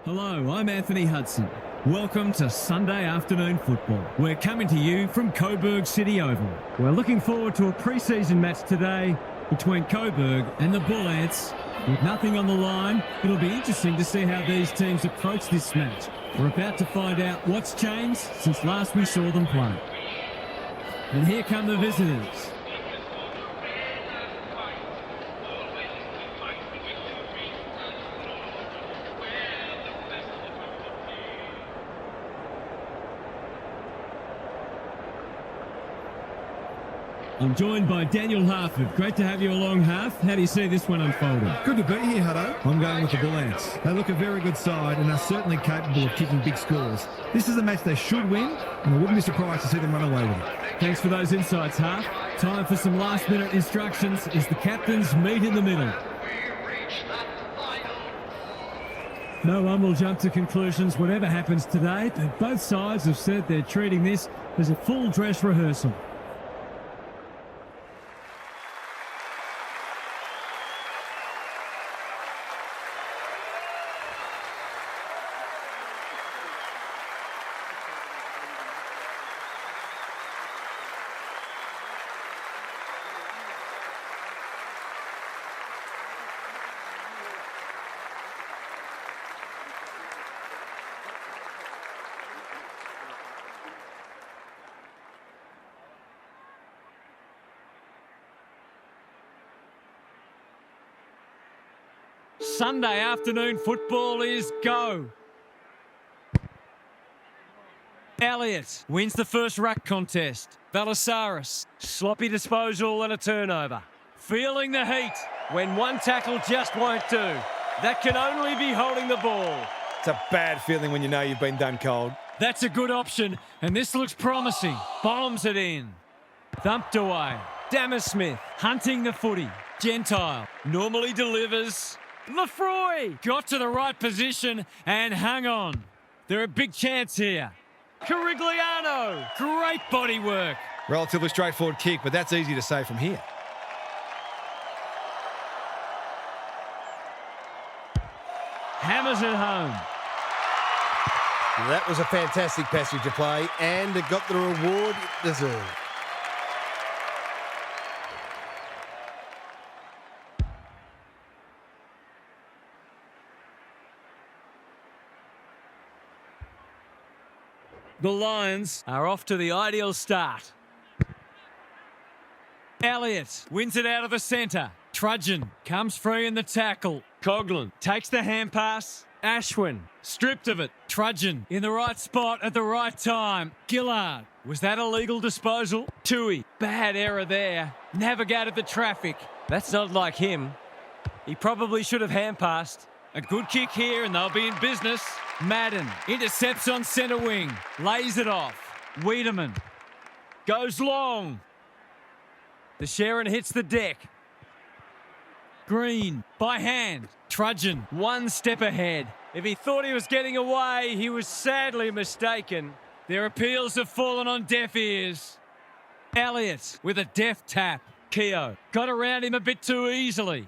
Hello, I'm Anthony Hudson. Welcome to Sunday afternoon football. We're coming to you from Coburg City Oval. We're looking forward to a pre-season match today between Coburg and the Bullants. With nothing on the line, it'll be interesting to see how these teams approach this match. We're about to find out what's changed since last we saw them play. And here come the visitors. I'm joined by Daniel Harford. Great to have you along, Harf. How do you see this one unfolding? Good to be here, Hutto. I'm going with the Bullants. They look a very good side and are certainly capable of kicking big scores. This is a match they should win, and I wouldn't be surprised to see them run away with it. Thanks for those insights, Harf. Time for some last-minute instructions as the captains meet in the middle. No one will jump to conclusions whatever happens today, but both sides have said they're treating this as a full dress rehearsal. Sunday afternoon football is go. Elliott wins the first ruck contest. Valasaris, sloppy disposal and a turnover. Feeling the heat when one tackle just won't do. That can only be holding the ball. It's a bad feeling when you know you've been done cold. That's a good option, and this looks promising. Bombs it in. Thumped away. Dammersmith hunting the footy. Gentile normally delivers. Lefroy got to the right position and hung on. They're a big chance here. Carigliano, great body work. Relatively straightforward kick, but that's easy to say from here. Hammers it home. That was a fantastic passage of play, and it got the reward it deserved. The Lions are off to the ideal start. Elliott wins it out of the centre. Trudgeon comes free in the tackle. Coughlin takes the hand pass. Ashwin stripped of it. Trudgeon in the right spot at the right time. Gillard, was that a legal disposal? Tui, bad error there. Navigated the traffic. That's not like him. He probably should have hand passed. A good kick here and they'll be in business. Madden intercepts on centre wing. Lays it off. Wiedemann goes long. The Sharon hits the deck. Green by hand. Trudgeon one step ahead. If he thought he was getting away, he was sadly mistaken. Their appeals have fallen on deaf ears. Elliott with a deft tap. Keogh got around him a bit too easily.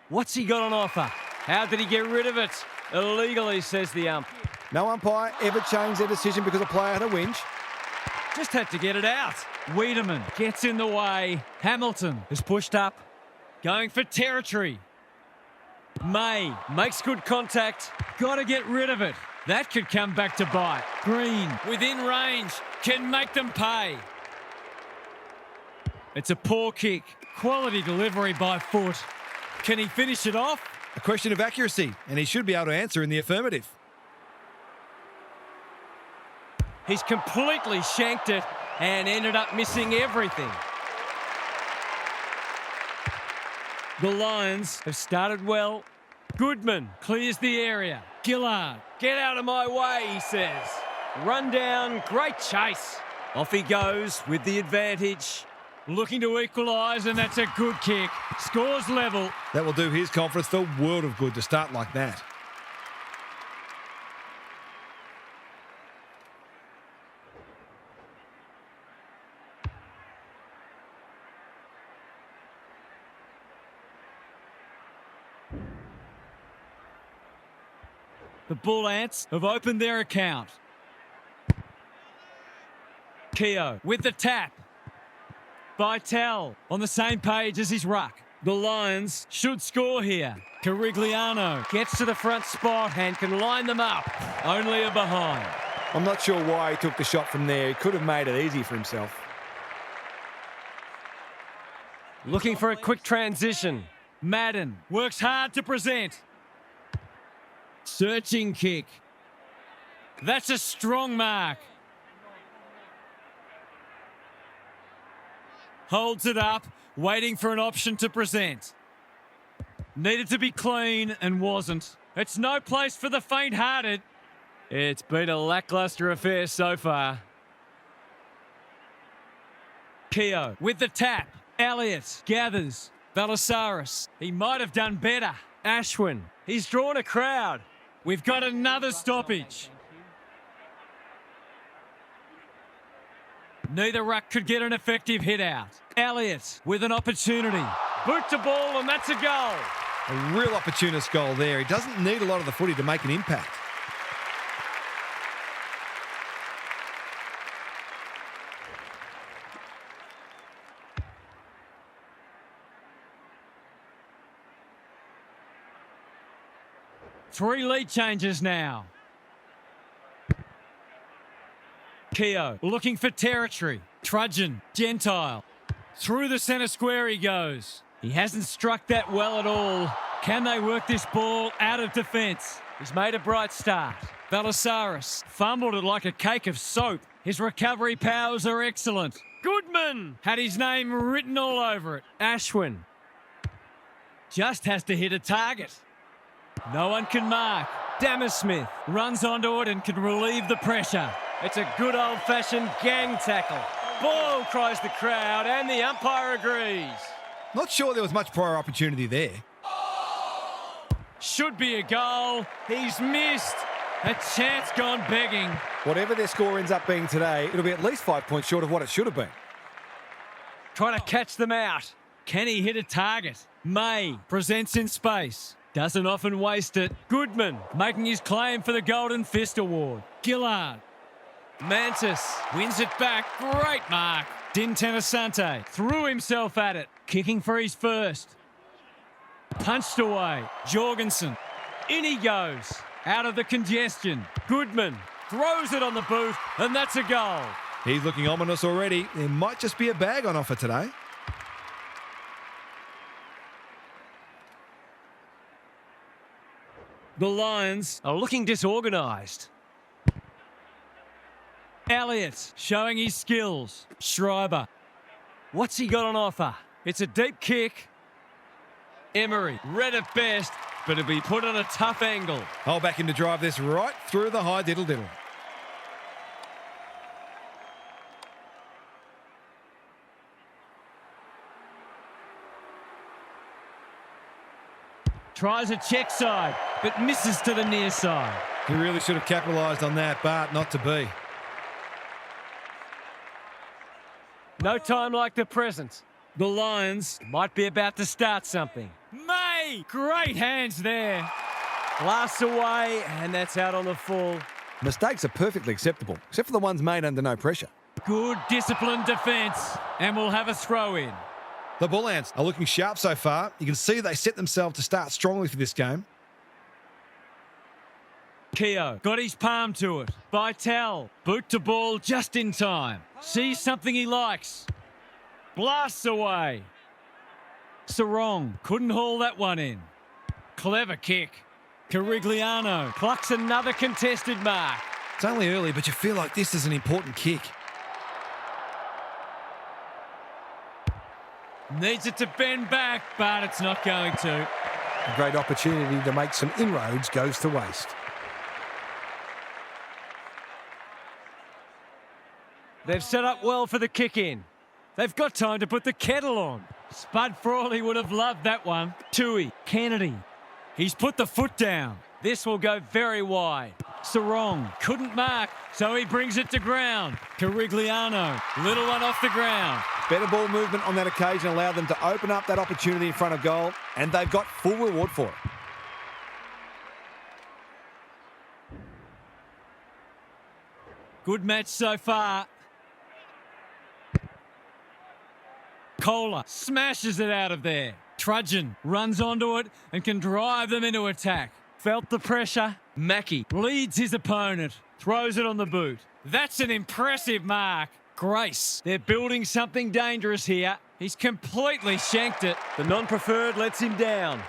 What's he got on offer? How did he get rid of it? Illegally, says the ump. No umpire ever changed their decision because a player had a whinge. Just had to get it out. Wiedemann gets in the way. Hamilton is pushed up. Going for territory. May makes good contact. Got to get rid of it. That could come back to bite. Green within range. Can make them pay. It's a poor kick. Quality delivery by foot. Can he finish it off? A question of accuracy, and he should be able to answer in the affirmative. He's completely shanked it and ended up missing everything. The Lions have started well. Goodman clears the area. Gillard, get out of my way, he says. Run down, great chase. Off he goes with the advantage. Looking to equalise, and that's a good kick. Scores level. That will do his confidence the world of good to start like that. The Bullants have opened their account. Keogh with the tap. Vital on the same page as his ruck. The Lions should score here. Carigliano gets to the front spot and can line them up. Only a behind. I'm not sure why he took the shot from there. He could have made it easy for himself. Looking for a quick transition. Madden works hard to present. Searching kick. That's a strong mark. Holds it up, waiting for an option to present. Needed to be clean and wasn't. It's no place for the faint-hearted. It's been a lacklustre affair so far. Keogh with the tap. Elliott gathers. Valsaris, he might have done better. Ashwin, he's drawn a crowd. We've got another stoppage. Neither ruck could get an effective hit out. Elliott with an opportunity. Boot to ball and that's a goal. A real opportunist goal there. He doesn't need a lot of the footy to make an impact. Three lead changes now. Keogh looking for territory. Trudgeon, Gentile. Through the centre square he goes. He hasn't struck that well at all. Can they work this ball out of defence? He's made a bright start. Valsaris fumbled it like a cake of soap. His recovery powers are excellent. Goodman had his name written all over it. Ashwin just has to hit a target. No one can mark. Dammersmith runs onto it and can relieve the pressure. It's a good old-fashioned gang tackle. Ball, cries the crowd, and the umpire agrees. Not sure there was much prior opportunity there. Should be a goal. He's missed. A chance gone begging. Whatever their score ends up being today, it'll be at least 5 points short of what it should have been. Trying to catch them out. Can he hit a target? May presents in space. Doesn't often waste it. Goodman making his claim for the Golden Fist Award. Gillard. Mantis wins it back. Great mark. Dintenasante threw himself at it. Kicking for his first. Punched away. Jorgensen. In he goes. Out of the congestion. Goodman throws it on the boot, and that's a goal. He's looking ominous already. There might just be a bag on offer today. The Lions are looking disorganised. Elliott showing his skills. Schreiber. What's he got on offer? It's a deep kick. Emery read it best, but it'll be put on a tough angle. I'll back him to drive this right through the high diddle-diddle. Tries a check side, but misses to the near side. He really should have capitalised on that, but not to be. No time like the present. The Lions might be about to start something. May! Great hands there. Blasts away, and that's out on the full. Mistakes are perfectly acceptable, except for the ones made under no pressure. Good disciplined defence, and we'll have a throw in. The Bullants are looking sharp so far. You can see they set themselves to start strongly for this game. Keogh got his palm to it. Vital, boot to ball just in time. Sees something he likes. Blasts away. Sarong couldn't haul that one in. Clever kick. Carigliano plucks another contested mark. It's only early, but you feel like this is an important kick. Needs it to bend back, but it's not going to. A great opportunity to make some inroads goes to waste. They've set up well for the kick-in. They've got time to put the kettle on. Spud Frawley would have loved that one. Tui, Kennedy. He's put the foot down. This will go very wide. Sarong couldn't mark, so he brings it to ground. Carigliano, little one off the ground. Better ball movement on that occasion allowed them to open up that opportunity in front of goal, and they've got full reward for it. Good match so far. Kohler smashes it out of there. Trudgeon runs onto it and can drive them into attack. Felt the pressure. Mackie leads his opponent. Throws it on the boot. That's an impressive mark. Grace, they're building something dangerous here. He's completely shanked it. The non-preferred lets him down.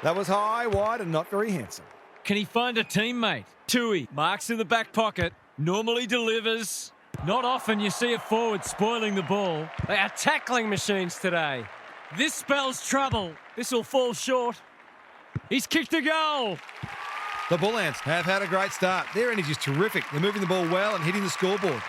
That was high, wide, and not very handsome. Can he find a teammate? Tui marks in the back pocket. Normally delivers. Not often you see a forward spoiling the ball. They are tackling machines today. This spells trouble. This will fall short. He's kicked a goal. The Bullants have had a great start. Their energy is terrific. They're moving the ball well and hitting the scoreboard.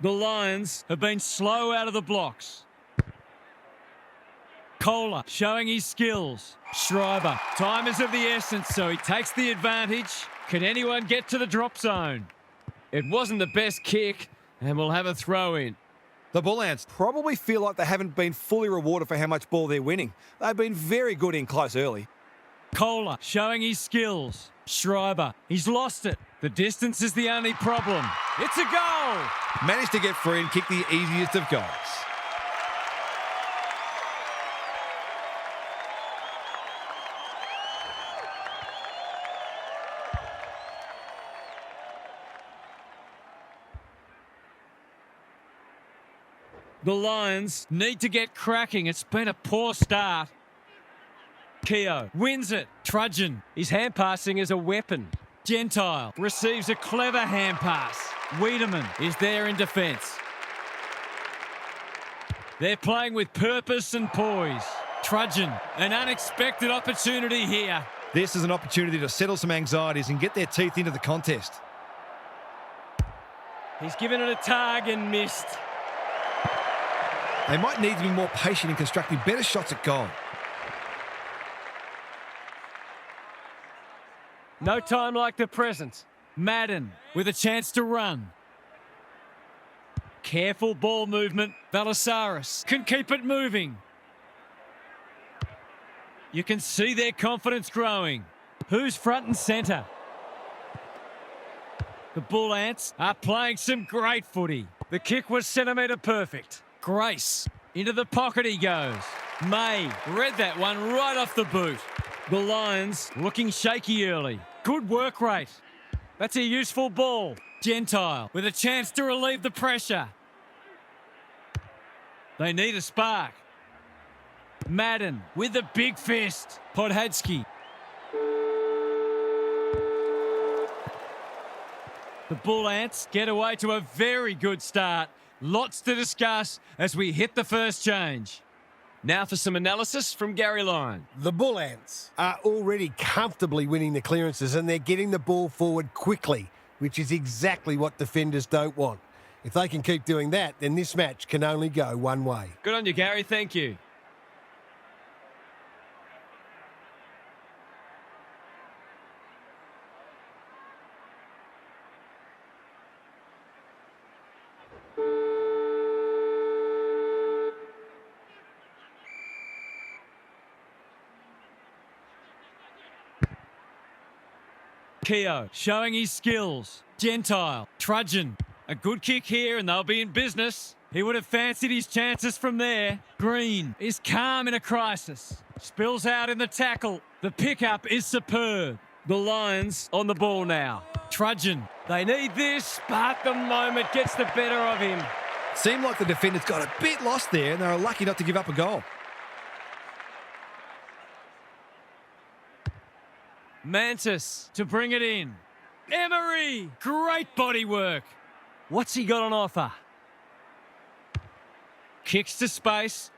The Lions have been slow out of the blocks. Kohler showing his skills. Schreiber, time is of the essence, so he takes the advantage. Can anyone get to the drop zone? It wasn't the best kick, and we'll have a throw in. The Bullants probably feel like they haven't been fully rewarded for how much ball they're winning. They've been very good in close early. Kohler showing his skills. Schreiber, he's lost it. The distance is the only problem. It's a goal! Managed to get free and kick the easiest of goals. The Lions need to get cracking. It's been a poor start. Keogh wins it. Trudgeon, his hand passing is a weapon. Gentile receives a clever hand pass. Wiedemann is there in defence. They're playing with purpose and poise. Trudgeon, an unexpected opportunity here. This is an opportunity to settle some anxieties and get their teeth into the contest. He's given it a tug and missed. They might need to be more patient in constructing better shots at goal. No time like the present. Madden with a chance to run. Careful ball movement. Valsaris can keep it moving. You can see their confidence growing. Who's front and centre? The Bullants are playing some great footy. The kick was centimetre perfect. Grace, into the pocket he goes. May read that one right off the boot. The Lions looking shaky early. Good work rate. That's a useful ball. Gentile with a chance to relieve the pressure. They need a spark. Madden with the big fist. Podhadsky. The Bullants get away to a very good start. Lots to discuss as we hit the first change. Now for some analysis from Gary Lyon. The Bullants are already comfortably winning the clearances and they're getting the ball forward quickly, which is exactly what defenders don't want. If they can keep doing that, then this match can only go one way. Good on you, Gary. Thank you. Keogh showing his skills. Gentile, Trudgeon. A good kick here and they'll be in business. He would have fancied his chances from there. Green is calm in a crisis. Spills out in the tackle. The pickup is superb. The Lions on the ball now. Trudgeon, they need this, but the moment gets the better of him. Seemed like the defenders got a bit lost there and they were lucky not to give up a goal. Mantis to bring it in. Emery, great body work. What's he got on offer? Kicks to space.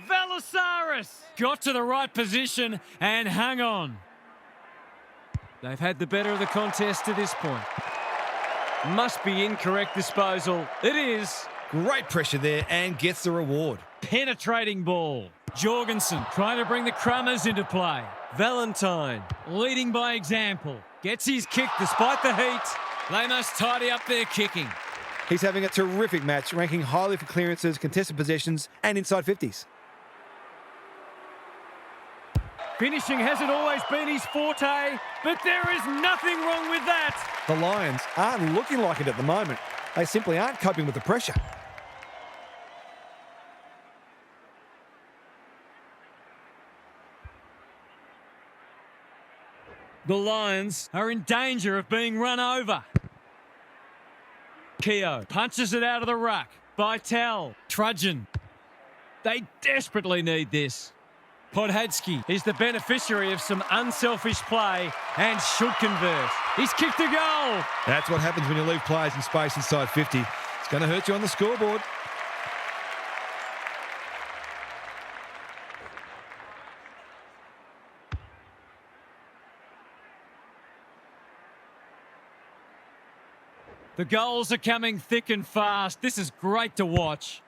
Valsaris got to the right position and hung on. They've had the better of the contest to this point. Must be incorrect disposal. It is. Great pressure there and gets the reward. Penetrating ball. Jorgensen trying to bring the Crummers into play. Valentine leading by example. Gets his kick despite the heat. They must tidy up their kicking. He's having a terrific match, ranking highly for clearances, contested possessions and inside 50s. Finishing hasn't always been his forte, but there is nothing wrong with that. The Lions aren't looking like it at the moment. They simply aren't coping with the pressure. The Lions are in danger of being run over. Keogh punches it out of the ruck. Vital, Trudgeon. They desperately need this. Podhadski is the beneficiary of some unselfish play and should convert. He's kicked a goal. That's what happens when you leave players in space inside 50. It's going to hurt you on the scoreboard. The goals are coming thick and fast. This is great to watch.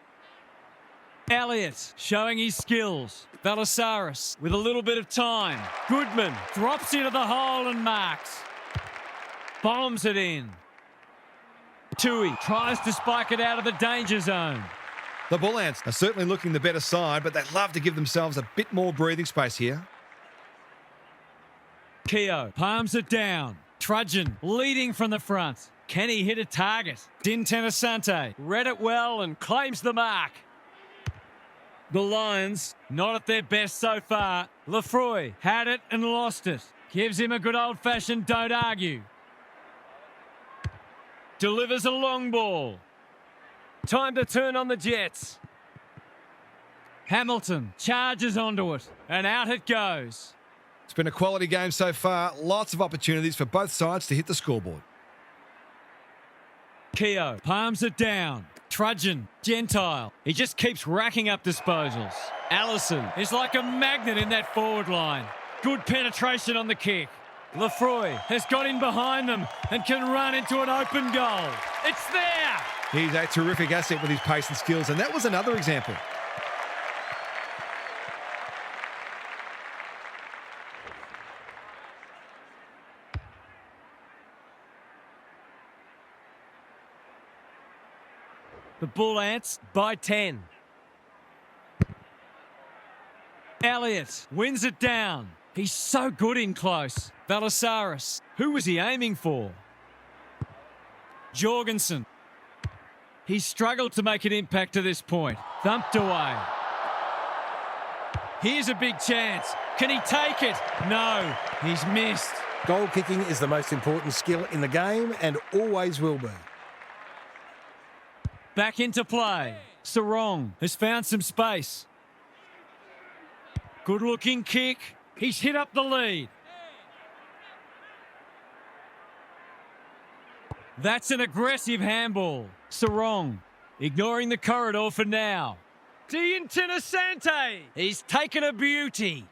Elliott showing his skills. Valasaris with a little bit of time. Goodman drops into the hole and marks. Bombs it in. Tui tries to spike it out of the danger zone. The Bullants are certainly looking the better side, but they'd love to give themselves a bit more breathing space here. Keogh palms it down. Trudgeon leading from the front. Can he hit a target? Din Tenasante read it well and claims the mark. The Lions, not at their best so far. Lefroy had it and lost it. Gives him a good old-fashioned don't argue. Delivers a long ball. Time to turn on the Jets. Hamilton charges onto it and out it goes. It's been a quality game so far. Lots of opportunities for both sides to hit the scoreboard. Keogh palms it down. Trudgeon, Gentile. He just keeps racking up disposals. Allison is like a magnet in that forward line. Good penetration on the kick. Lefroy has got in behind them and can run into an open goal. It's there! He's a terrific asset with his pace and skills, and that was another example. The Bullants by 10. Elliott wins it down. He's so good in close. Valasaris. Who was he aiming for? Jorgensen. He's struggled to make an impact to this point. Thumped away. Here's a big chance. Can he take it? No, he's missed. Goal kicking is the most important skill in the game and always will be. Back into play. Sarong has found some space. Good looking kick. He's hit up the lead. That's an aggressive handball. Sarong ignoring the corridor for now. Diantinasante. He's taken a beauty.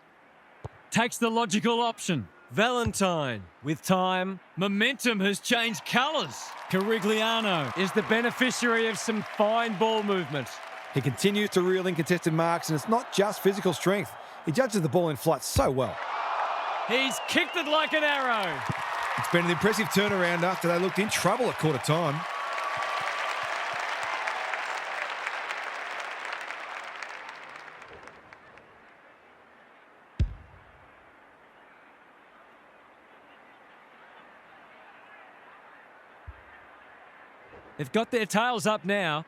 Takes the logical option. Valentine with time. Momentum has changed colours. Carigliano is the beneficiary of some fine ball movement. He continues to reel in contested marks, and it's not just physical strength. He judges the ball in flight so well. He's kicked it like an arrow. It's been an impressive turnaround after they looked in trouble at quarter time. They've got their tails up now.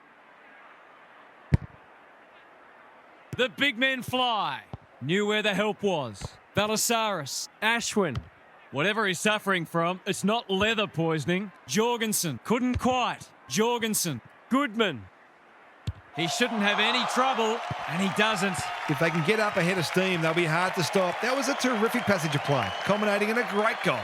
The big men fly. Knew where the help was. Valasaris, Ashwin. Whatever he's suffering from, it's not leather poisoning. Jorgensen, couldn't quite. Jorgensen, Goodman. He shouldn't have any trouble, and he doesn't. If they can get up ahead of steam, they'll be hard to stop. That was a terrific passage of play, culminating in a great goal.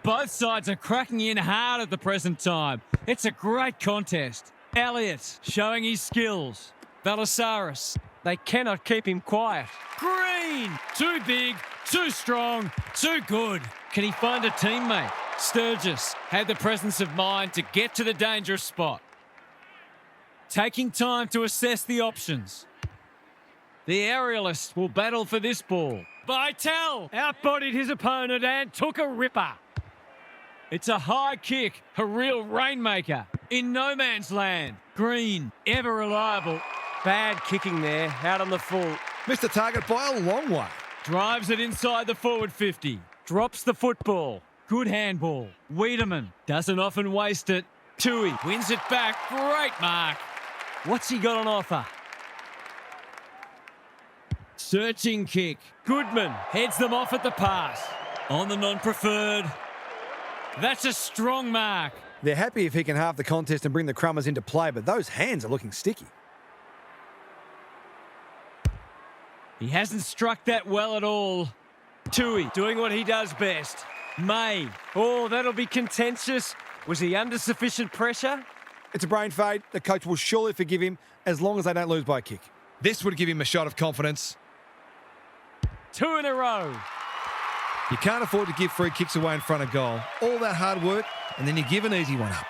Both sides are cracking in hard at the present time. It's a great contest. Elliott showing his skills. Valasaris. They cannot keep him quiet. Green! Too big, too strong, too good. Can he find a teammate? Sturgis had the presence of mind to get to the dangerous spot. taking time to assess the options. The aerialist will battle for this ball. Vitale outbodied his opponent and took a ripper. It's a high kick, a real rainmaker. In no man's land. Green, ever reliable. Bad kicking there, out on the full. Missed the target by a long way. Drives it inside the forward 50. Drops the football. Good handball. Wiedemann doesn't often waste it. Tui wins it back. Great mark. What's he got on offer? Searching kick. Goodman heads them off at the pass. On the non-preferred. That's a strong mark. They're happy if he can halve the contest and bring the Crummers into play, but those hands are looking sticky. He hasn't struck that well at all. Tui doing what he does best. May. Oh, that'll be contentious. Was he under sufficient pressure? It's a brain fade. The coach will surely forgive him as long as they don't lose by a kick. This would give him a shot of confidence. 2 in a row. You can't afford to give free kicks away in front of goal. All that hard work, and then you give an easy one up.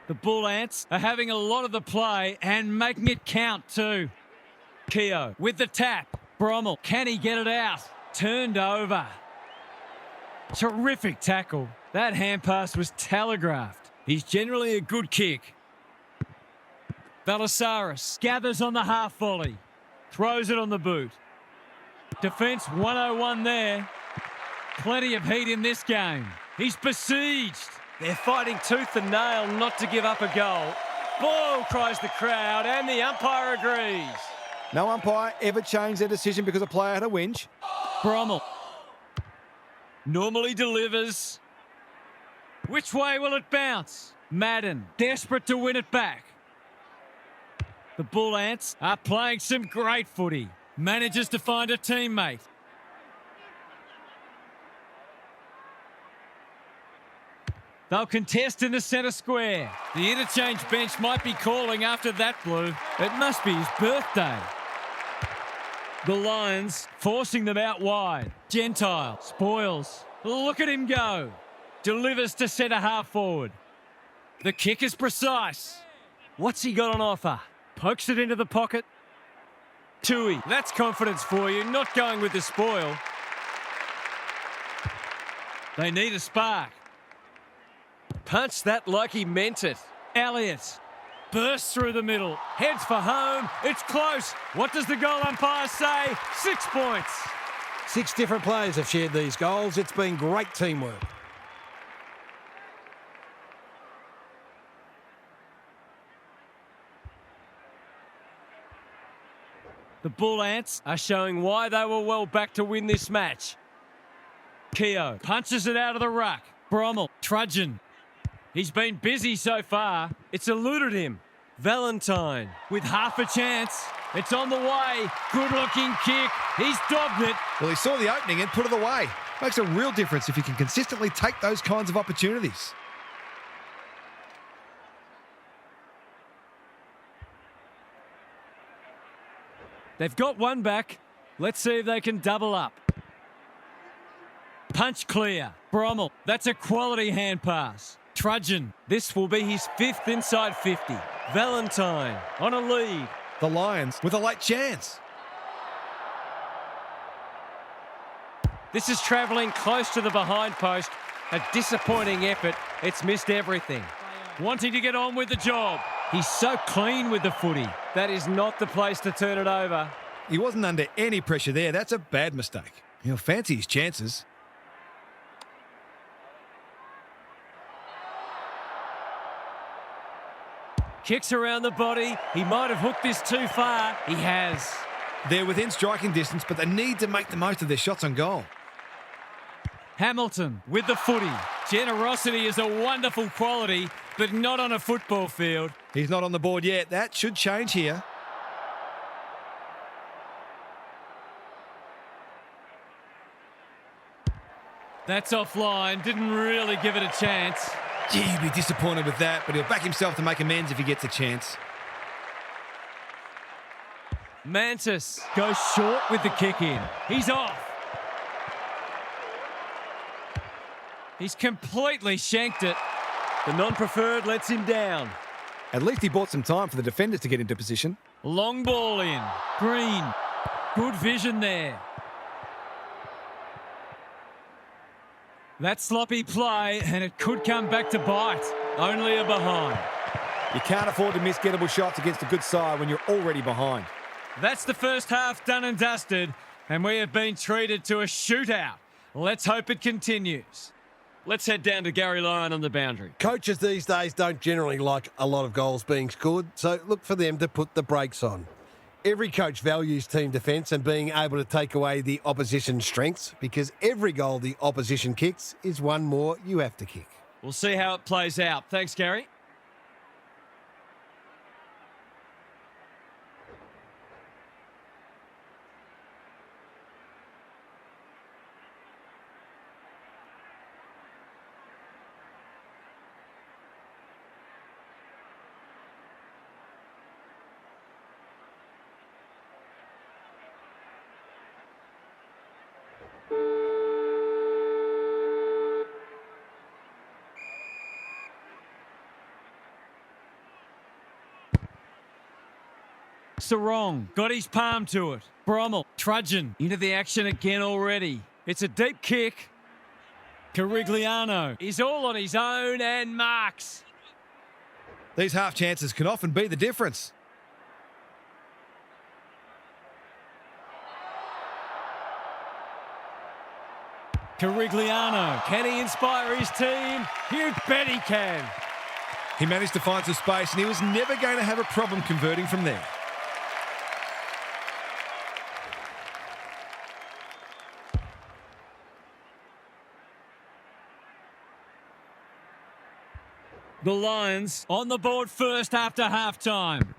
The Bullants are having a lot of the play and making it count too. Keogh with the tap. Brommel, can he get it out? Turned over. Terrific tackle. That hand pass was telegraphed. He's generally a good kick. Valasaris gathers on the half volley. Throws it on the boot. Defence 101 there. Plenty of heat in this game. He's besieged. They're fighting tooth and nail not to give up a goal. Ball, cries the crowd, and the umpire agrees. No umpire ever changed their decision because a player had a whinge. Brommel. Normally delivers. Which way will it bounce? Madden, desperate to win it back. The Bullants are playing some great footy. Manages to find a teammate. They'll contest in the centre square. The interchange bench might be calling after that blue. It must be his birthday. The Lions forcing them out wide. Gentile spoils. Look at him go. Delivers to centre half forward. The kick is precise. What's he got on offer? Pokes it into the pocket. Tui, that's confidence for you, not going with the spoil. They need a spark. Punched that like he meant it. Elliott bursts through the middle, heads for home. It's close. What does the goal umpire say? 6 points. 6 different players have shared these goals. It's been great teamwork. The Bullants are showing why they were well back to win this match. Keogh punches it out of the ruck. Brommel, trudging. He's been busy so far. It's eluded him. Valentine with half a chance. It's on the way. Good-looking kick. He's dobbed it. Well, he saw the opening and put it away. Makes a real difference if you can consistently take those kinds of opportunities. They've got one back. Let's see if they can double up. Punch clear. Brommel, that's a quality hand pass. Trudgeon, this will be his 5th inside 50. Valentine on a lead. The Lions with a late chance. This is travelling close to the behind post. A disappointing effort. It's missed everything. Wanting to get on with the job. He's so clean with the footy. That is not the place to turn it over. He wasn't under any pressure there. That's a bad mistake. He'll fancy his chances. Kicks around the body. He might have hooked this too far. He has. They're within striking distance, but they need to make the most of their shots on goal. Hamilton with the footy. Generosity is a wonderful quality, but not on a football field. He's not on the board yet. That should change here. That's offline. Didn't really give it a chance. Gee, he'd be disappointed with that, but he'll back himself to make amends if he gets a chance. Mantis. Goes short with the kick in. He's off. He's completely shanked it. The non-preferred lets him down. At least he bought some time for the defenders to get into position. Long ball in. Green. Good vision there. That sloppy play, and it could come back to bite. Only a behind. You can't afford to miss gettable shots against a good side when you're already behind. That's the first half done and dusted, and we have been treated to a shootout. Let's hope it continues. Let's head down to Gary Lyon on the boundary. Coaches these days don't generally like a lot of goals being scored, so look for them to put the brakes on. Every coach values team defence and being able to take away the opposition's strengths, because every goal the opposition kicks is one more you have to kick. We'll see how it plays out. Thanks, Gary. Sarong got his palm to it. Brommel trudging into the action again already. It's a deep kick. Carigliano is all on his own and marks. These half chances can often be the difference. Carigliano, can he inspire his team? You bet he can. He managed to find some space and he was never going to have a problem converting from there. The Lions on the board first after half-time.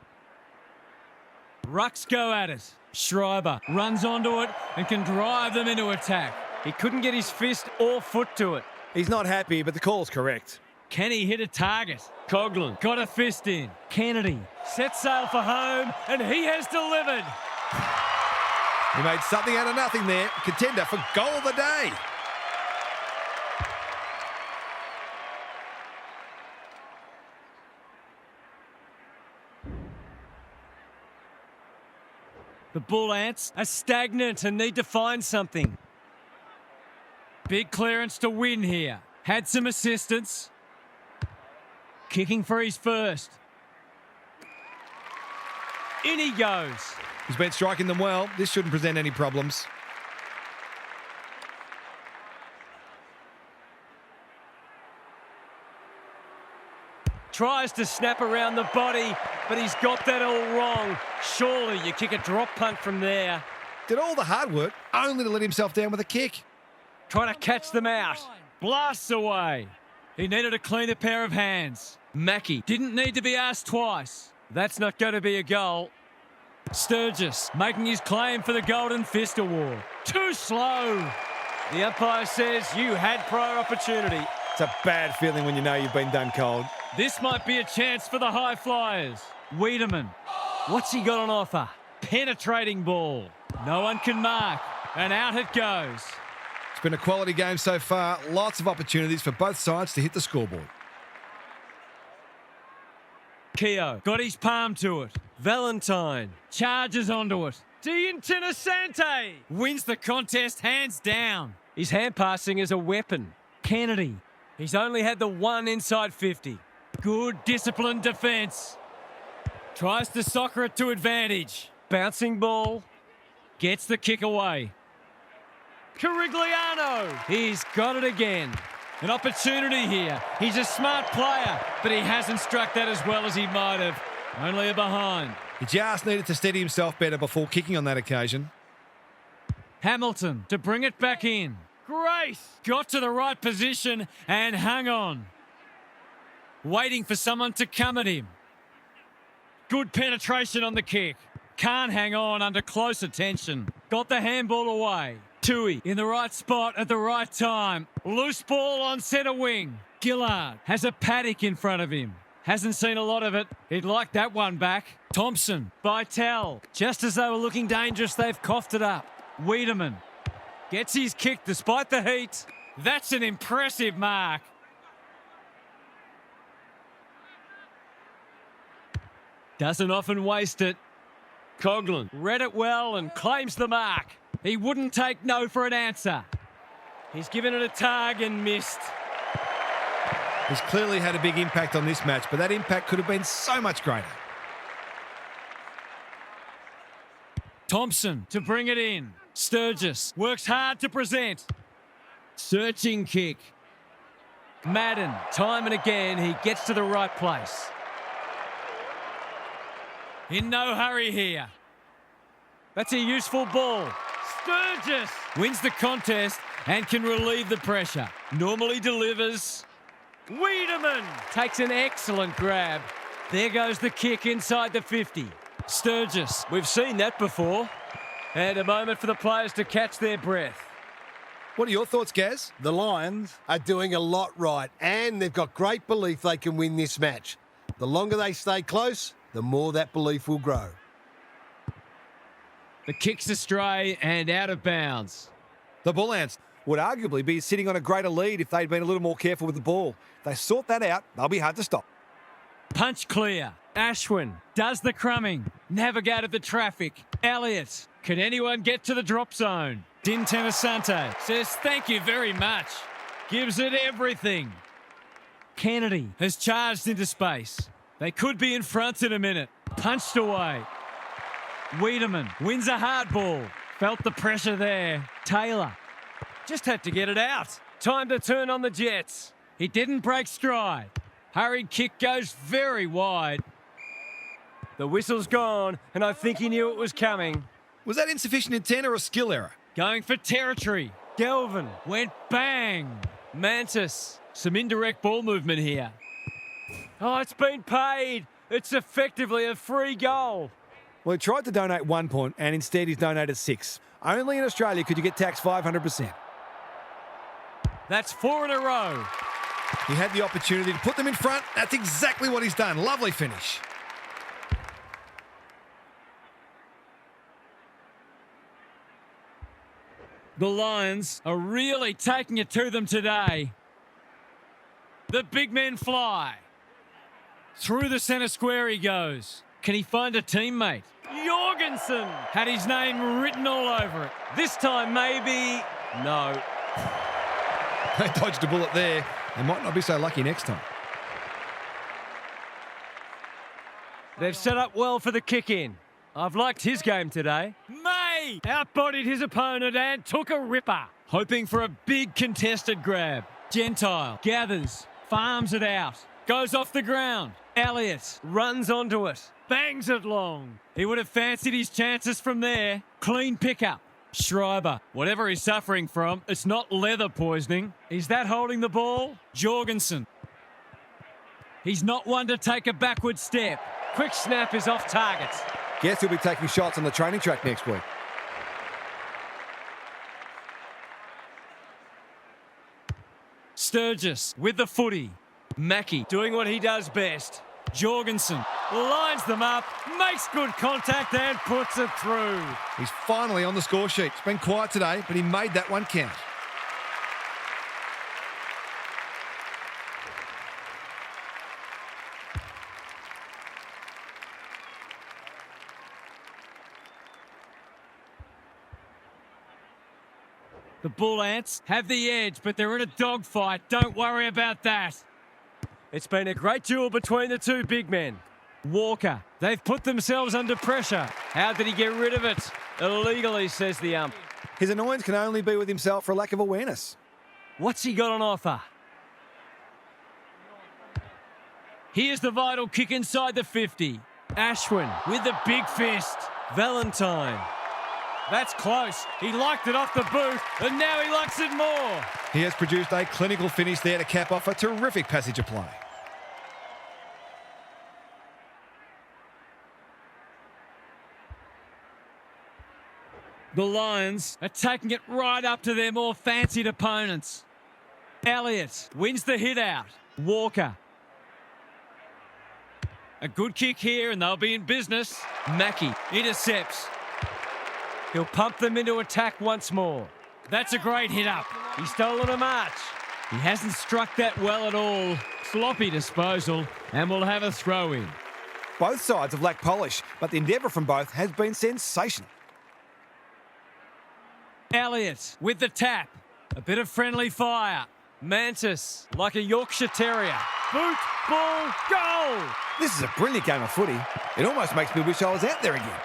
Rucks go at it. Schreiber runs onto it and can drive them into attack. He couldn't get his fist or foot to it. He's not happy, but the call's correct. Can he hit a target? Coughlin. Got a fist in. Kennedy sets sail for home, and he has delivered. He made something out of nothing there. Contender for goal of the day. The Bullants are stagnant and need to find something. Big clearance to win here. Had some assistance. Kicking for his first. In he goes. He's been striking them well. This shouldn't present any problems. Tries to snap around the body, but he's got that all wrong. Surely you kick a drop punt from there. Did all the hard work only to let himself down with a kick. Trying to catch them out. Blasts away. He needed a cleaner pair of hands. Mackey didn't need to be asked twice. That's not going to be a goal. Sturgis making his claim for the Golden Fist Award. Too slow. The umpire says you had prior opportunity. It's a bad feeling when you know you've been done cold. This might be a chance for the high flyers. Wiedemann. What's he got on offer? Penetrating ball. No one can mark. And out it goes. It's been a quality game so far. Lots of opportunities for both sides to hit the scoreboard. Keogh got his palm to it. Valentine charges onto it. D'Internassante wins the contest hands down. His hand passing is a weapon. Kennedy. He's only had the one inside 50. Good disciplined defence. Tries to soccer it to advantage. Bouncing ball. Gets the kick away. Carigliano. He's got it again. An opportunity here. He's a smart player, but he hasn't struck that as well as he might have. Only a behind. He just needed to steady himself better before kicking on that occasion. Hamilton to bring it back in. Great. Got to the right position and hung on. Waiting for someone to come at him. Good penetration on the kick. Can't hang on under close attention. Got the handball away. Tui in the right spot at the right time. Loose ball on centre wing. Gillard has a paddock in front of him. Hasn't seen a lot of it. He'd like that one back. Thompson, Bytel. Just as they were looking dangerous, they've coughed it up. Wiedemann gets his kick despite the heat. That's an impressive mark. Doesn't often waste it. Coughlin read it well and claims the mark. He wouldn't take no for an answer. He's given it a tug and missed. He's clearly had a big impact on this match, but that impact could have been so much greater. Thompson to bring it in. Sturgis works hard to present. Searching kick. Madden, time and again, he gets to the right place. In no hurry here. That's a useful ball. Sturgis wins the contest and can relieve the pressure. Normally delivers. Wiedemann takes an excellent grab. There goes the kick inside the 50. Sturgis, we've seen that before. And a moment for the players to catch their breath. What are your thoughts, Gaz? The Lions are doing a lot right, and they've got great belief they can win this match. The longer they stay close, the more that belief will grow. The kick's astray and out of bounds. The Bullants would arguably be sitting on a greater lead if they'd been a little more careful with the ball. If they sort that out, they'll be hard to stop. Punch clear. Ashwin does the crumbing. Navigated the traffic. Elliott. Can anyone get to the drop zone? Dinten Asante says thank you very much. Gives it everything. Kennedy has charged into space. They could be in front in a minute. Punched away. Wiedemann wins a hard ball. Felt the pressure there. Taylor just had to get it out. Time to turn on the Jets. He didn't break stride. Hurried kick goes very wide. The whistle's gone, and I think he knew it was coming. Was that insufficient intent or a skill error? Going for territory. Galvin went bang. Mantis, some indirect ball movement here. Oh, it's been paid. It's effectively a free goal. Well, he tried to donate 1 point, and instead he's donated 6. Only in Australia could you get taxed 500%. That's 4 in a row. He had the opportunity to put them in front. That's exactly what he's done. Lovely finish. The Lions are really taking it to them today. The big men fly. Through the centre square he goes. Can he find a teammate? Jorgensen had his name written all over it. This time maybe... No. They dodged a bullet there. They might not be so lucky next time. They've set up well for the kick-in. I've liked his game today. May outbodied his opponent and took a ripper. Hoping for a big contested grab. Gentile gathers, farms it out. Goes off the ground. Elliott runs onto it. Bangs it long. He would have fancied his chances from there. Clean pickup. Schreiber, whatever he's suffering from, it's not leather poisoning. Is that holding the ball? Jorgensen. He's not one to take a backward step. Quick snap is off target. Guess he'll be taking shots on the training track next week. Sturgis with the footy. Mackey doing what he does best. Jorgensen lines them up, makes good contact and puts it through. He's finally on the score sheet. It's been quiet today, but he made that one count. The Bullants have the edge, but they're in a dogfight. Don't worry about that. It's been a great duel between the two big men. Walker, they've put themselves under pressure. How did he get rid of it? Illegally, says the ump. His annoyance can only be with himself for a lack of awareness. What's he got on offer? Here's the vital kick inside the 50. Ashwin with the big fist. Valentine. That's close. He liked it off the boot, and now he likes it more. He has produced a clinical finish there to cap off a terrific passage of play. The Lions are taking it right up to their more fancied opponents. Elliott wins the hit out. Walker A good kick here and they'll be in business. Mackie intercepts. He'll pump them into attack once more. That's a great hit up. He's stolen a march. He hasn't struck that well at all. Sloppy disposal, and we'll have a throw in. Both sides have lacked polish, but the endeavour from both has been sensational. Elliott with the tap. A bit of friendly fire. Mantis, like a Yorkshire Terrier. Boot, ball, goal! This is a brilliant game of footy. It almost makes me wish I was out there again.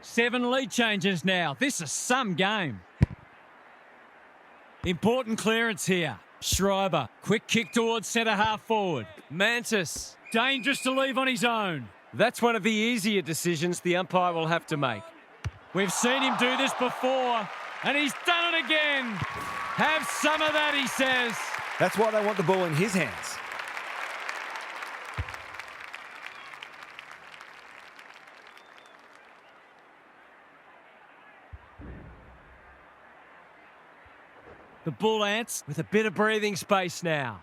Seven lead changes now. This is some game. Important clearance here. Schreiber, quick kick towards centre half forward. Mantis. Dangerous to leave on his own. That's one of the easier decisions the umpire will have to make. We've seen him do this before, and he's done it again. Have some of that, he says. That's why they want the ball in his hands. The Bullants with a bit of breathing space now.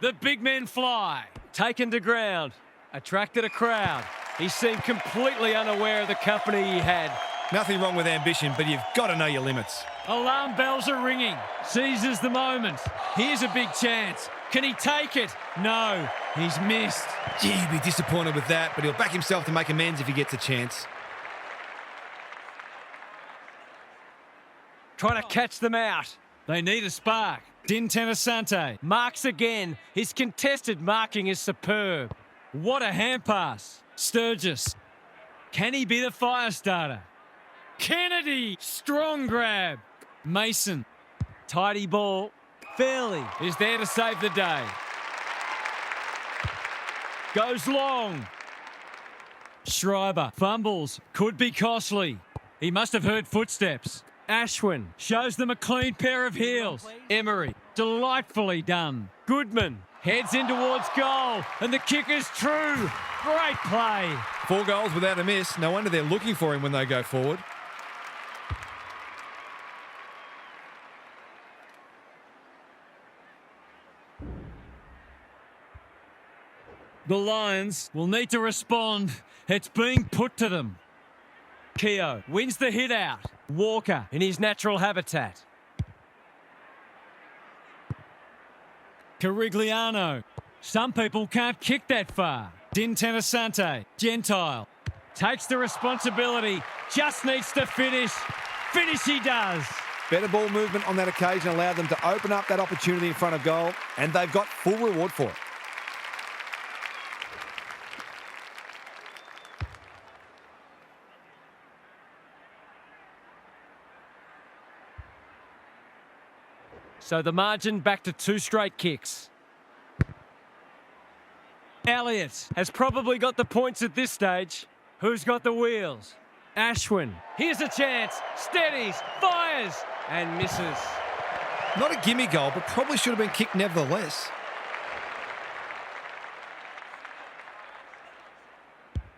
The big men fly. Taken to ground. Attracted a crowd. He seemed completely unaware of the company he had. Nothing wrong with ambition, but you've got to know your limits. Alarm bells are ringing. Seizes the moment. Here's a big chance. Can he take it? No, he's missed. Gee, he'd be disappointed with that, but he'll back himself to make amends if he gets a chance. Trying to catch them out. They need a spark. Din Tenasante Marks again. His contested marking is superb. What a hand pass. Sturgis. Can he be the fire starter? Kennedy. Strong grab. Mason. Tidy ball. Fairley Is there to save the day. Goes long. Schreiber fumbles. Could be costly. He must have heard footsteps. Ashwin shows them a clean pair of heels. Emery, delightfully done. Goodman heads in towards goal, and the kick is true. Great play. 4 goals without a miss. No wonder they're looking for him when they go forward. The Lions will need to respond. It's being put to them. Keogh wins the hit out. Walker in his natural habitat. Carigliano. Some people can't kick that far. Din Tenasante. Gentile. Takes the responsibility. Just needs to finish. Finish he does. Better ball movement on that occasion allowed them to open up that opportunity in front of goal, and they've got full reward for it. So the margin back to 2 straight kicks. Elliott. Has probably got the points at this stage. Who's got the wheels? Ashwin. Here's a chance. Steadies, fires, and misses. Not a gimme goal, but probably should have been kicked nevertheless.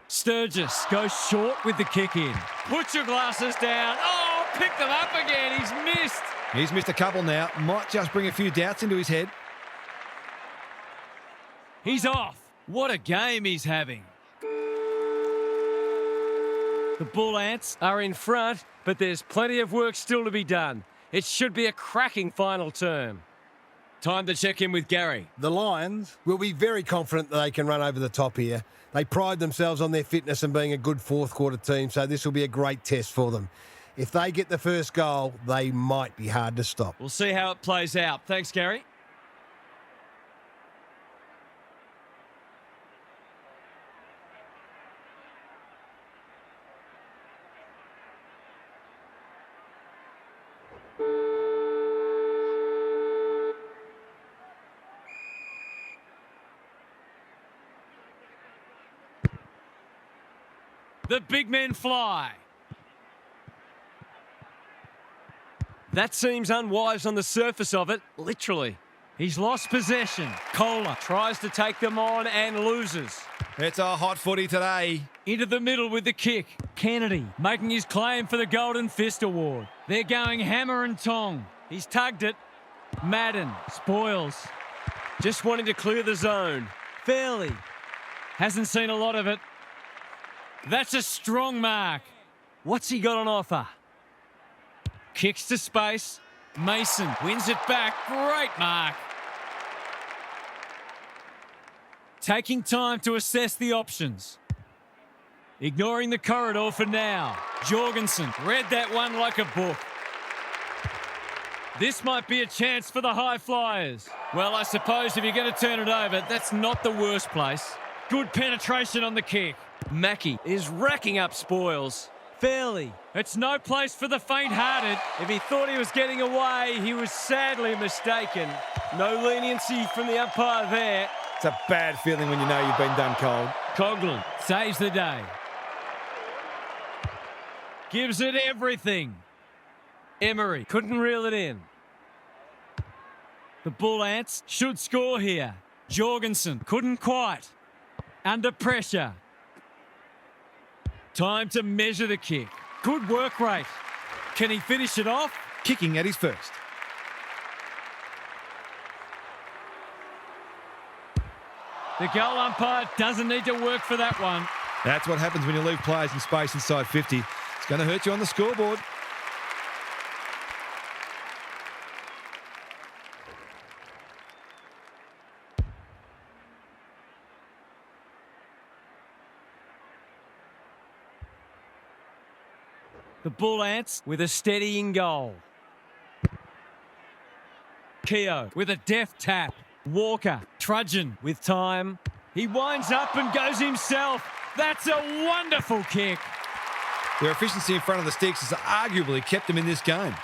Sturgis goes short with the kick in. Put your glasses down. Oh, pick them up again. He's missed. He's missed a couple now. Might just bring a few doubts into his head. He's off. What a game he's having. The Bullants Are in front, but there's plenty of work still to be done. It should be a cracking final term. Time to check in with Gary. The Lions will be very confident that they can run over the top here. They pride themselves on their fitness and being a good fourth quarter team, so this will be a great test for them. If they get the first goal, they might be hard to stop. We'll see how it plays out. Thanks, Gary. The big men fly. That seems unwise on the surface of it, literally. He's lost possession. Kohler Tries to take them on and loses. It's a hot footy today. Into the middle with the kick. Kennedy making his claim for the Golden Fist Award. They're going hammer and tong. He's tugged it. Madden spoils. Just wanting to clear the zone. Fairley hasn't seen a lot of it. That's a strong mark. What's he got on offer? Kicks to space. Mason wins it back. Great mark. Taking time to assess the options. Ignoring the corridor for now. Jorgensen read that one like a book. This might be a chance for the high flyers. Well, I suppose if you're going to turn it over, that's not the worst place. Good penetration on the kick. Mackey is racking up spoils. Fairley. It's no place for the faint-hearted. If he thought he was getting away, he was sadly mistaken. No leniency from the umpire there. It's a bad feeling when you know you've been done cold. Coughlin saves the day. Gives it everything. Emery Couldn't reel it in. The Bullants should score here. Jorgensen couldn't quite. Under pressure. Time to measure the kick. Good work rate. Can he finish it off? Kicking at his first. The goal umpire doesn't need to work for that one. That's what happens when you leave players in space inside 50. It's going to hurt you on the scoreboard. The Bullants with a steadying goal. Keogh with a deft tap. Walker trudging with time. He winds up and goes himself. That's a wonderful kick. Their efficiency in front of the sticks has arguably kept them in this game.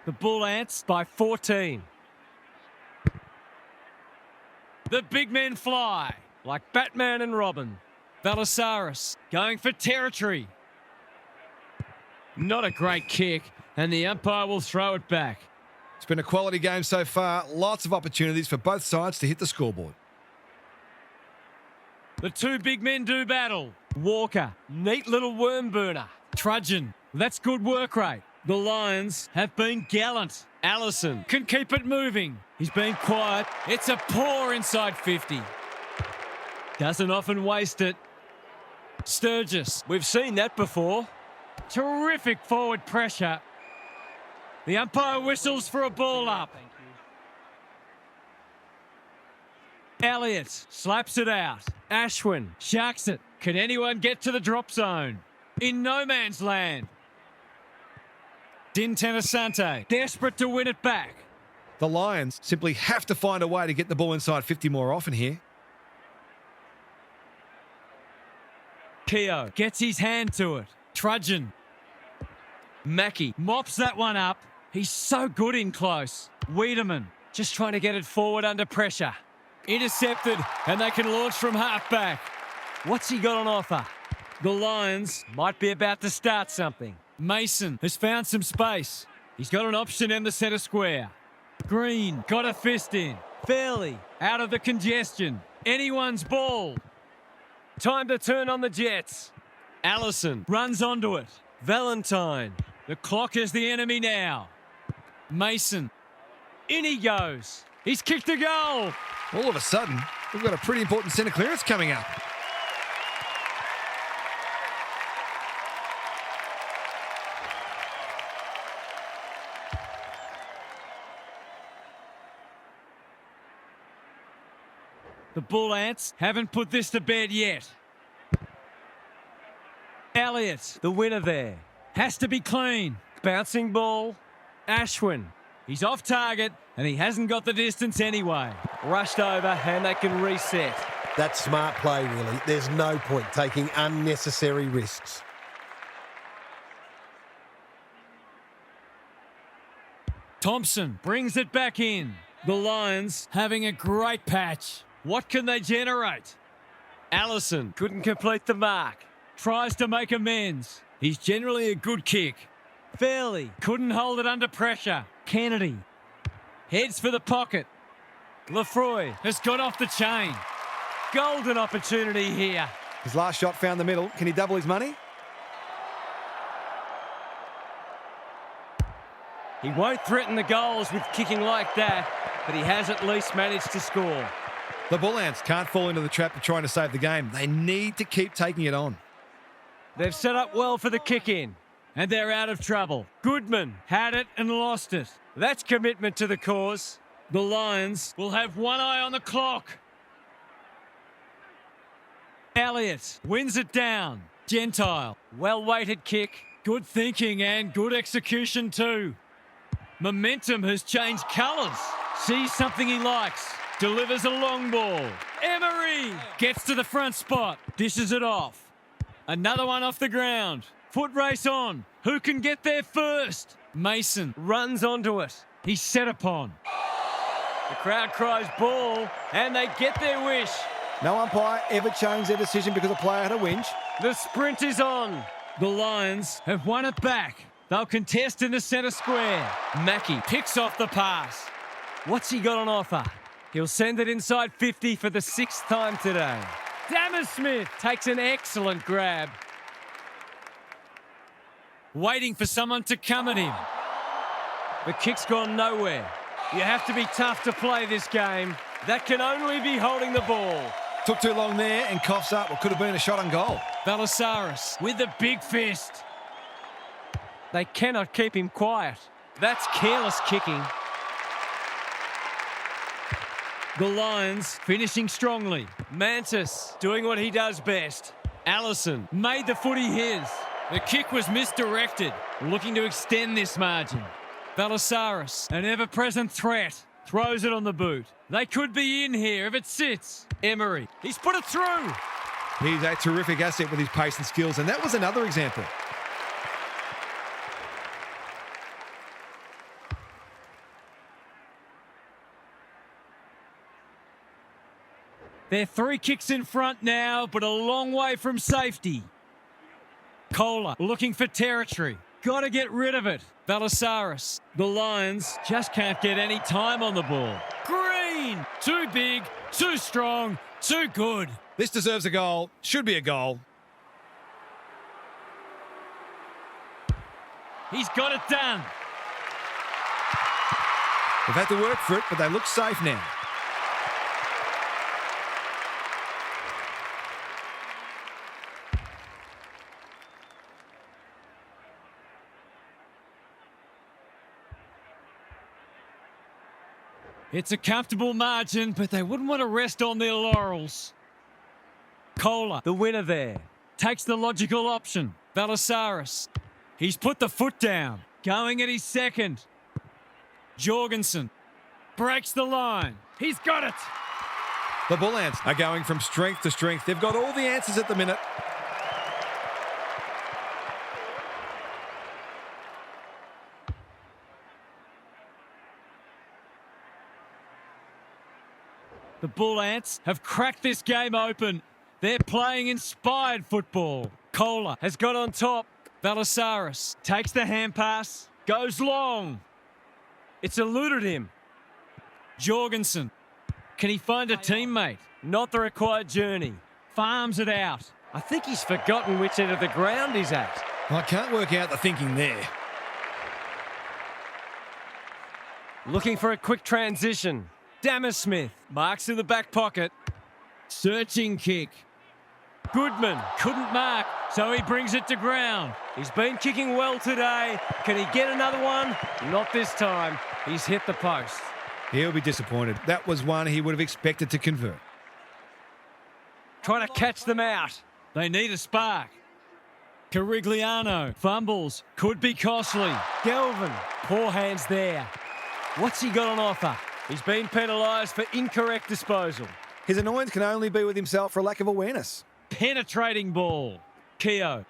The Bullants by 14. The big men fly like Batman and Robin. Balasaris going for territory. Not a great kick, and the umpire will throw it back. It's been a quality game so far. Lots of opportunities for both sides to hit the scoreboard. The two big men do battle. Walker, neat little worm burner. Trudgeon, that's good work rate. The Lions have been gallant. Allison can keep it moving. He's been quiet. It's a poor inside 50. Doesn't often waste it. Sturgis, We've seen that before. terrific forward pressure. The umpire whistles for a ball up. Elliott slaps it out. Ashwin sharks it. Can anyone get to the drop zone? In no man's land. Dintenasante, desperate to win it back. The Lions simply have to find a way to get the ball inside 50 more often here. Keogh gets his hand to it. Trudgeon. Mackey mops that one up. He's so good in close. Wiedemann just trying to get it forward under pressure. Intercepted, and they can launch from half-back. What's he got on offer? The Lions might be about to start something. Mason has found some space. He's got an option in the centre square. Green got a fist in. Fairley out of the congestion. Anyone's ball. Time to turn on the Jets. Allison runs onto it. Valentine. The clock is the enemy now. Mason. In he goes. He's kicked a goal. All of a sudden, we've got a pretty important centre clearance coming up. The Bullants haven't put this to bed yet. Elliott, The winner there. has to be clean. Bouncing ball. Ashwin, he's off target and he hasn't got the distance anyway. Rushed over and they can reset. That's smart play, really. There's no point taking unnecessary risks. Thompson brings it back in. The Lions having a great patch. What can they generate? Allison couldn't complete the mark. Tries to make amends. He's generally a good kick. Fairley couldn't hold it under pressure. Kennedy heads for the pocket. Lefroy Has got off the chain. golden opportunity here. His last shot found the middle. Can he double his money? He won't threaten the goals with kicking like that, but he has at least managed to score. The Bullants can't fall into the trap of trying to save the game. They need to keep taking it on. They've set up well for the kick-in. And they're out of trouble. Goodman Had it and lost it. That's commitment to the cause. The Lions will have one eye on the clock. Elliott wins it down. Gentile. Well-weighted kick. Good thinking and good execution too. Momentum has changed colours. Sees something he likes. Delivers a long ball. Emery gets to the front spot. Dishes it off. Another one off the ground. Foot race on. Who can get there first? Mason Runs onto it. He's set upon. The crowd cries ball, and they get their wish. No umpire ever changed their decision because a player had a whinge. The sprint is on. The Lions have won it back. They'll contest in the centre square. Mackie picks off the pass. What's he got on offer? He'll send it inside 50 for the 6th time today. Smith takes an excellent grab. Waiting for someone to come at him. The kick's gone nowhere. You have to be tough to play this game. That can only be holding the ball. Took too long there and coughs up what could have been a shot on goal. Balasaris with the big fist. They cannot keep him quiet. That's careless kicking. The Lions finishing strongly. Mantis doing what he does best. Allison made the footy his. The kick was misdirected, looking to extend this margin. Balasaris, an ever-present threat, throws it on the boot. They could be in here if it sits. Emery, he's put it through. He's a terrific asset with his pace and skills, and that was another example. They're 3 kicks in front now, but a long way from safety. Kohler looking for territory. Got to get rid of it. Balasaris. The Lions just can't get any time on the ball. Green! Too big, too strong, too good. This deserves a goal. Should be a goal. He's got it done. They've had to work for it, but they look safe now. It's a comfortable margin, but they wouldn't want to rest on their laurels. Kohler, The winner there. takes the logical option. Balasaris. He's put the foot down. Going at his second. Jorgensen breaks the line. He's got it. The Bullants are going from strength to strength. They've got all the answers at the minute. The Bullants have cracked this game open. They're playing inspired football. Kohler Has got on top. Balasaris takes the hand pass, goes long. It's eluded him. Jorgensen. Can he find a teammate? Not the required journey. Farms it out. I think he's forgotten which end of the ground he's at. I can't work out the thinking there. Looking for a quick transition. Smith marks in the back pocket. Searching kick. Goodman Couldn't mark, so he brings it to ground. He's been kicking well today. Can he get another one? Not this time. He's hit the post. He'll be disappointed. That was one he would have expected to convert. Trying to catch them out. They need a spark. Carigliano fumbles. Could be costly. Galvin, poor hands there. What's he got on offer? He's been penalised for incorrect disposal. His annoyance can only be with himself for lack of awareness. Penetrating ball. Keogh.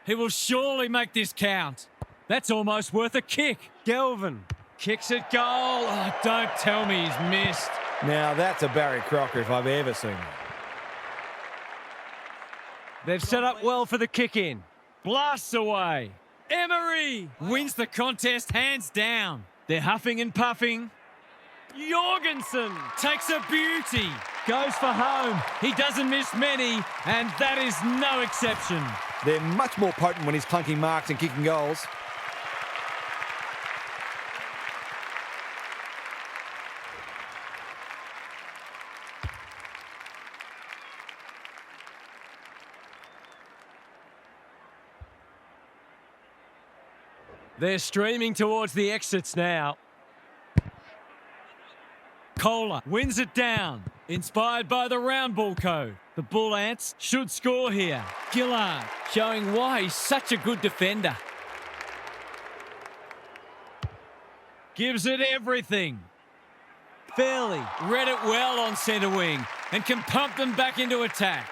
He will surely make this count. That's almost worth a kick. Galvin Kicks it goal. Oh, don't tell me he's missed. Now that's a Barry Crocker if I've ever seen one. They've set up well for the kick-in. Blasts away. Emery wins the contest hands down. They're huffing and puffing. Jorgensen takes a beauty. Goes for home. He doesn't miss many, and that is no exception. They're much more potent when he's clunking marks and kicking goals. They're streaming towards the exits now. Kohler wins it down. Inspired by the round ball code. The Bullants should score here. Gillard showing why he's such a good defender. Gives it everything. Fairley read it well on centre wing and can pump them back into attack.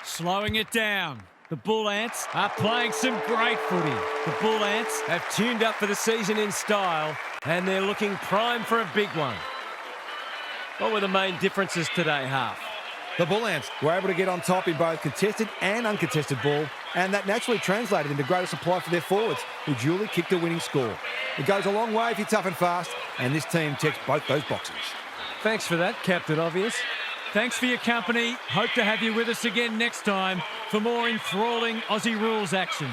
Slowing it down. The Bullants are playing some great footy. The Bullants have tuned up for the season in style, and they're looking prime for a big one. What were the main differences today, Half? The Bullants were able to get on top in both contested and uncontested ball, and that naturally translated into greater supply for their forwards, who duly kicked a winning score. It goes a long way if you're tough and fast, and this team checks both those boxes. Thanks for that, Captain Obvious. Thanks for your company. Hope to have you with us again next time for more enthralling Aussie rules action.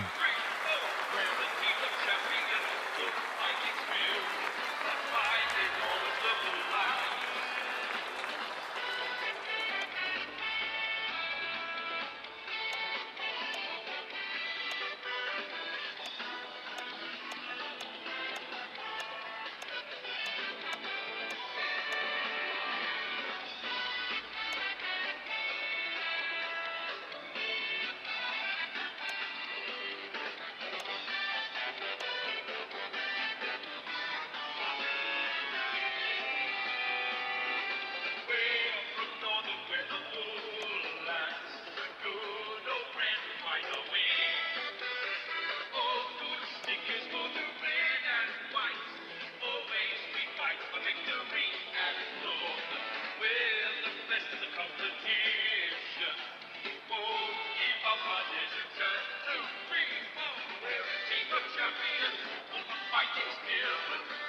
Fighting spirit.